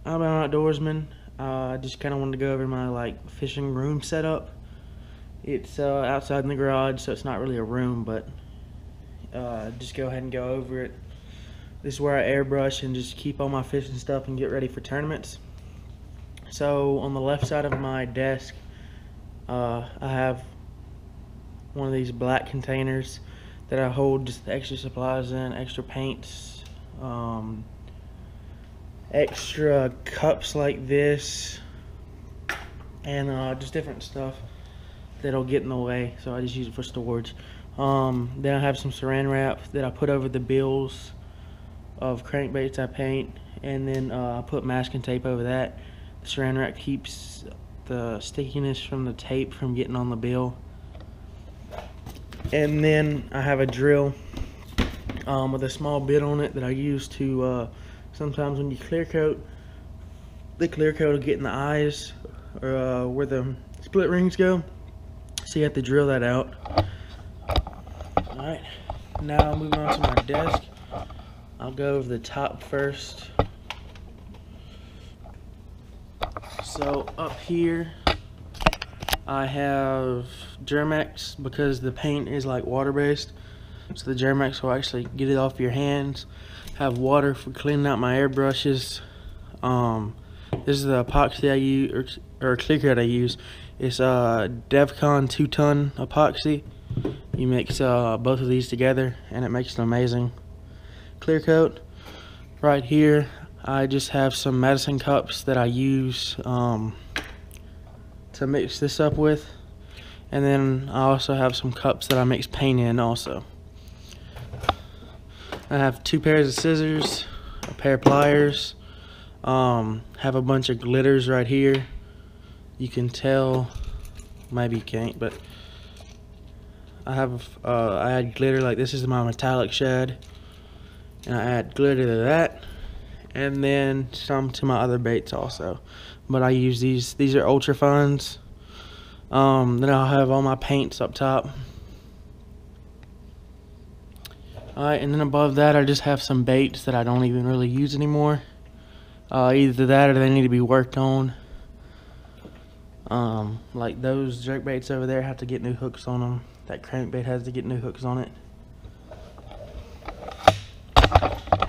I'm an outdoorsman. I just kind of wanted to go over my like fishing room setup. It's outside in the garage, so it's not really a room, but just go ahead and go over it. This is where I airbrush and just keep all my fishing stuff and get ready for tournaments. So on the left side of my desk, I have one of these black containers that I hold just extra supplies in, extra paints, extra cups like this, and just different stuff that'll get in the way, so I just use it for storage. Then I have some saran wrap that I put over the bills of crankbaits I paint, and then I put masking tape over that. The saran wrap keeps the stickiness from the tape from getting on the bill. And then I have a drill with a small bit on it that I use to sometimes when you clear coat, the clear coat will get in the eyes or where the split rings go, so you have to drill that out. Alright, now moving on to my desk. I'll go over the top first. So up here I have Germex, because the paint is like water based, so the Germex will actually get it off your hands. Have water for cleaning out my airbrushes. This is the epoxy I use, or clear coat I use. It's Devcon 2-ton epoxy. You mix both of these together and it makes an amazing clear coat. Right here I just have some medicine cups that I use to mix this up with, and then I also have some cups that I mix paint in also. I have 2 pairs of scissors, a pair of pliers, have a bunch of glitters right here. You can tell, maybe you can't, but I add glitter, like this is my metallic shad, and I add glitter to that, and then some to my other baits also. But I use these are ultra fines. Then I'll have all my paints up top. Alright, and then above that I just have some baits that I don't even really use anymore. Either that or they need to be worked on. Like those jerk baits over there have to get new hooks on them. That crankbait has to get new hooks on it.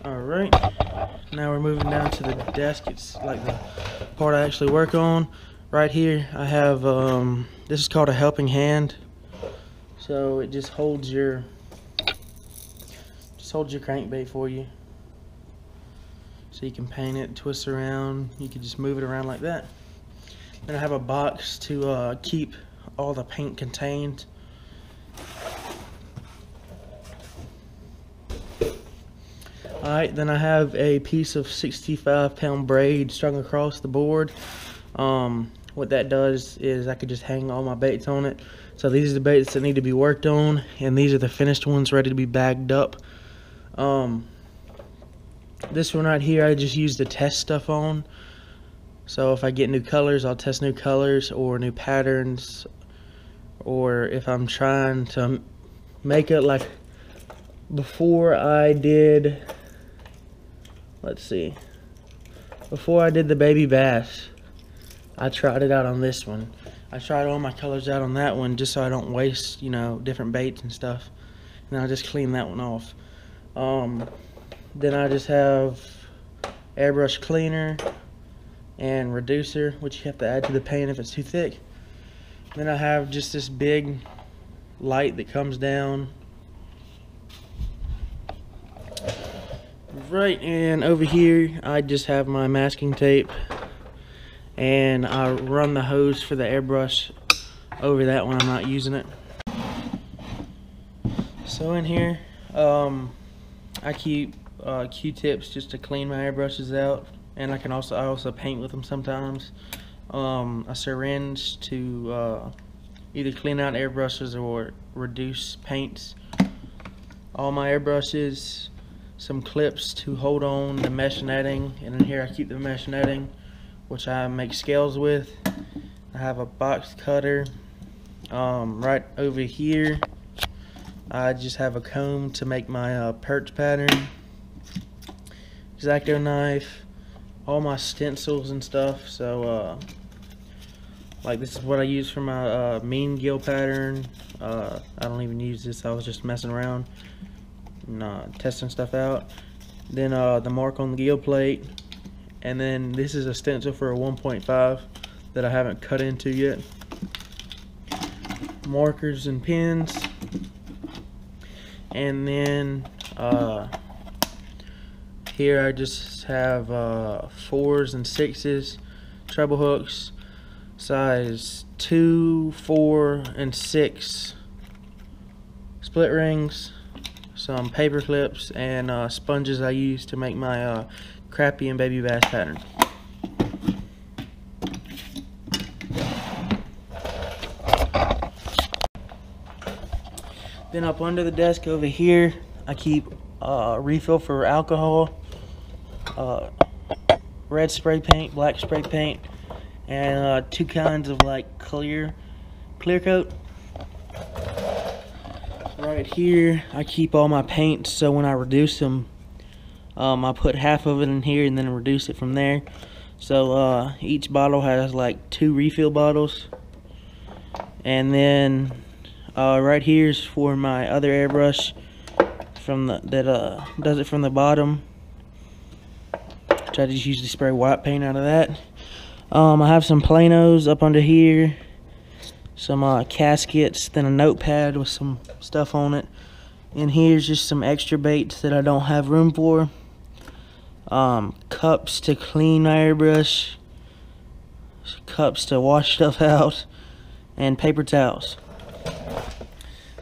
Alright, now we're moving down to the desk. It's like the part I actually work on. Right here I have this is called a helping hand, so it just holds your crankbait for you, so you can paint it, twist around, you can just move it around like that. Then I have a box to keep all the paint contained. Alright, then I have a piece of 65-pound braid strung across the board. What that does is I could just hang all my baits on it. So these are the baits that need to be worked on, and these are the finished ones ready to be bagged up. This one right here I just use to test stuff on. So if I get new colors, I'll test new colors or new patterns, or if I'm trying to make it like before I did, let's see, before I did the baby bass, I tried it out on this one. I tried all my colors out on that one just so I don't waste, you know, different baits and stuff. And I'll just clean that one off. Then I just have airbrush cleaner and reducer, which you have to add to the paint if it's too thick. Then I have just this big light that comes down. Right, and over here I just have my masking tape, and I run the hose for the airbrush over that when I'm not using it. So in here I keep Q-tips just to clean my airbrushes out, and I also paint with them sometimes. A syringe to either clean out airbrushes or reduce paints. All my airbrushes, some clips to hold on the mesh netting, and in here I keep the mesh netting, which I make scales with. I have a box cutter. Right over here I just have a comb to make my perch pattern, X-Acto knife, all my stencils and stuff. So like this is what I use for my mean gill pattern. I don't even use this, I was just messing around and testing stuff out. Then the mark on the gill plate, and then this is a stencil for a 1.5 that I haven't cut into yet. Markers and pins, and then here I just have 4s and 6s treble hooks, size 2, 4, and 6 split rings, some paper clips, and sponges I use to make my crappie and baby bass pattern. Then up under the desk over here, I keep a refill for alcohol, red spray paint, black spray paint, and 2 kinds of like clear coat. Right here, I keep all my paints, so when I reduce them, I put half of it in here and then reduce it from there. So each bottle has like 2 refill bottles, and then right here is for my other airbrush from that does it from the bottom, which I just usually spray white paint out of that. I have some planos up under here, some caskets, then a notepad with some stuff on it. And here's just some extra baits that I don't have room for. Cups to clean my airbrush, cups to wash stuff out, and paper towels.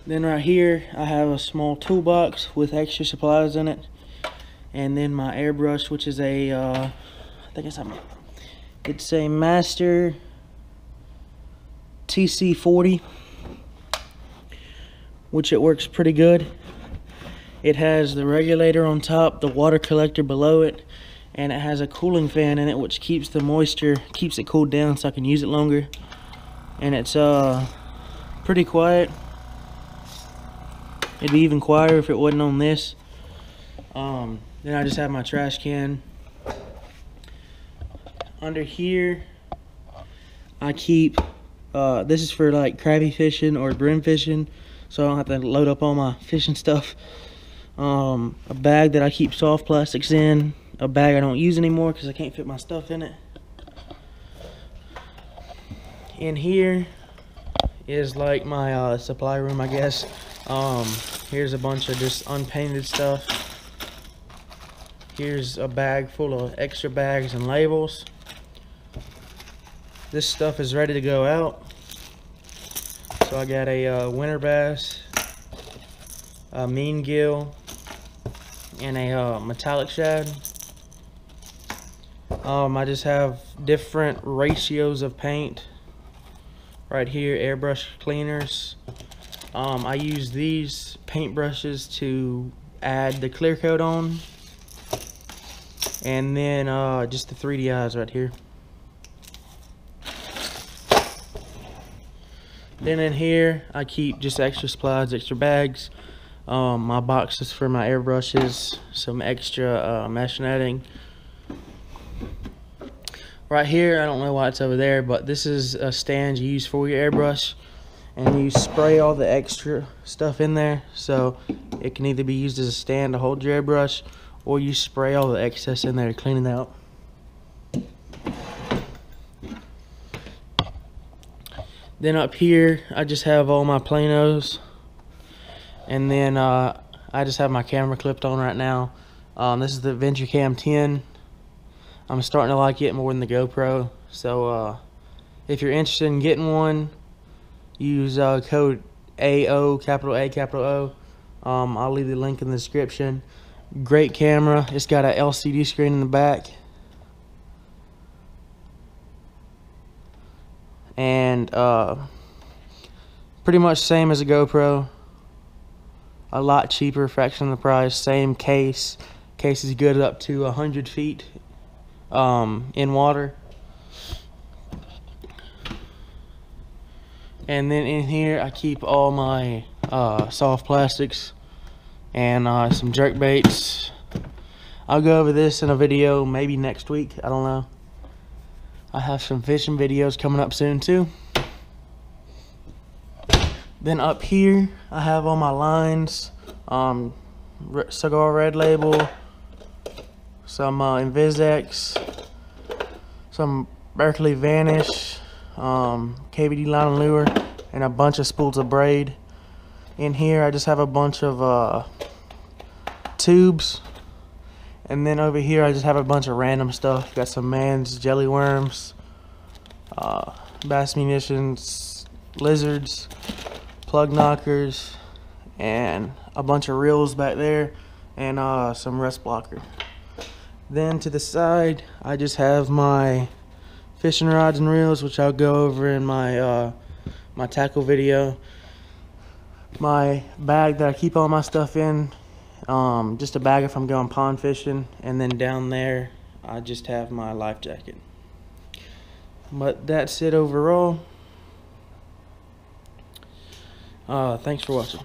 Then right here I have a small toolbox with extra supplies in it, and then my airbrush, which is a I think it's a Master TC40, which it works pretty good. It has the regulator on top, the water collector below it, and it has a cooling fan in it which keeps the moisture, keeps it cooled down so I can use it longer. And it's pretty quiet. It'd be even quieter if it wasn't on this. Then I just have my trash can. Under here I keep this is for like crappie fishing or brim fishing, so I don't have to load up all my fishing stuff. A bag that I keep soft plastics in, a bag I don't use anymore because I can't fit my stuff in it. In here is like my supply room, I guess. Here's a bunch of just unpainted stuff. Here's a bag full of extra bags and labels. This stuff is ready to go out. So I got a winter bass, a mean gill, and a metallic shad. I just have different ratios of paint. Right here, airbrush cleaners. I use these paint brushes to add the clear coat on, and then just the 3D eyes right here. Then in here I keep just extra supplies, extra bags, my boxes for my airbrushes, some extra mesh netting. Right here, I don't know why it's over there, but this is a stand you use for your airbrush, and you spray all the extra stuff in there, so it can either be used as a stand to hold your airbrush, or you spray all the excess in there to clean it out. Then up here I just have all my planos, and then I just have my camera clipped on right now. This is the VentureCam 10. I'm starting to like it more than the GoPro, so if you're interested in getting one, use code AO, capital A, capital O. I'll leave the link in the description. Great camera. It's got a LCD screen in the back, and pretty much same as a GoPro, a lot cheaper, fraction of the price, same case. Case is good up to 100 feet in water. And then in here I keep all my soft plastics and some jerk baits. I'll go over this in a video maybe next week. I don't know. I have some fishing videos coming up soon too. Then up here I have all my lines, Cigar Red Label, some Invisex, some Berkeley Vanish, KVD line and lure, and a bunch of spools of braid. In here I just have a bunch of tubes, and then over here I just have a bunch of random stuff. Got some Mans jelly worms, bass munitions, lizards, plug knockers, and a bunch of reels back there, and some rust blocker. Then to the side I just have my fishing rods and reels, which I'll go over in my my tackle video. My bag that I keep all my stuff in, just a bag if I'm going pond fishing, and then down there I just have my life jacket. But that's it overall. Thanks for watching.